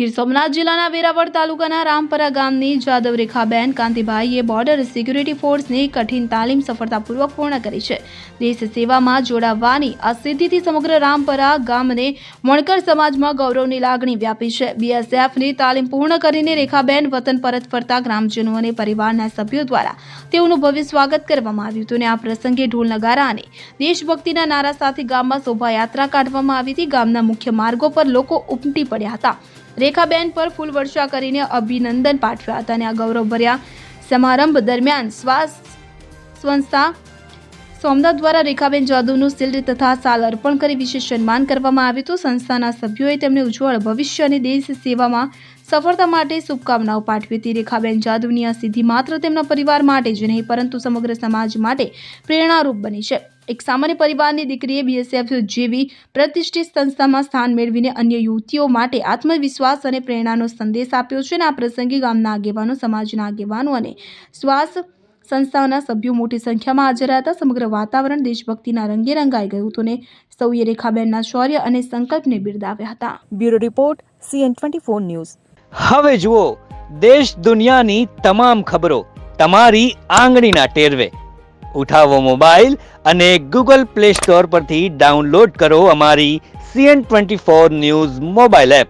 ગીર સોમનાથ જિલ્લાના વેરાવળ તાલુકાના રામપરા ગામની જાદવ રેખાબેન કાંતિભાઈએ બોર્ડર સિક્યુરિટી ફોર્સની કઠિન તાલીમ સફળતાપૂર્વક પૂર્ણ કરી છે. દેશ સેવામાં જોડાવાની આ સિદ્ધિથી સમગ્ર રામપરા ગામને વણકર સમાજમાં ગૌરવની લાગણી વ્યાપી છે. બીએસએફની તાલીમ પૂર્ણ કરીને રેખાબેન વતન પરત ફરતા ગ્રામજનો અને પરિવારના સભ્યો દ્વારા તેઓનું ભવ્ય સ્વાગત કરવામાં આવ્યું હતું અને આ પ્રસંગે ઢોલ નગારા અને દેશભક્તિના નારા સાથે ગામમાં શોભાયાત્રા કાઢવામાં આવી હતી. ગામના મુખ્ય માર્ગો પર લોકો ઉમટી પડ્યા હતા. રેખાબેન પર ફૂલ વર્ષા કરીને અભિનંદન પાઠવ્યા હતા અને આ ગૌરવભર્યા સમારંભ દરમિયાન સંસ્થા સોમનાથ દ્વારા રેખાબેન જાદવનું શિલ્ડ તથા શાલ અર્પણ કરી વિશેષ સન્માન કરવામાં આવ્યું હતું. સંસ્થાના સભ્યોએ તેમને ઉજ્જવળ ભવિષ્ય અને દેશ સેવામાં સફળતા માટે શુભકામનાઓ પાઠવી હતી. રેખાબેન જાદવની આ સિદ્ધિ માત્ર તેમના પરિવાર માટે જ નહીં પરંતુ સમગ્ર સમાજ માટે પ્રેરણારૂપ બની છે. એક સામાન્ય પરિવારની દીકરીએ બીએસએફ જેવી પ્રતિષ્ઠિત સંસ્થામાં સ્થાન મેળવીને અન્ય યુવતીઓ માટે આત્મવિશ્વાસ અને પ્રેરણાનો સંદેશ આપ્યો છે અને આ પ્રસંગે ગામના આગેવાનો, સમાજના આગેવાનો અને શ્વાસ સંસ્થાના સભ્યો મોટી સંખ્યામાં હાજર હતા. સમગ્ર વાતાવરણ દેશભક્તિના રંગે રંગાઈ ગયું હતું અને સૌએ રેખાબેનના શૌર્ય અને સંકલ્પને બિરદાવ્યા હતા. Bureau report CN24 news. હવે જુઓ દેશ દુનિયાની તમામ ખબરો તમારી આંગળીના ટેરવે. ઉઠાવો મોબાઈલ અને Google Play Store પરથી ડાઉનલોડ કરો અમારી CN24 ન્યૂઝ મોબાઈલ એપ.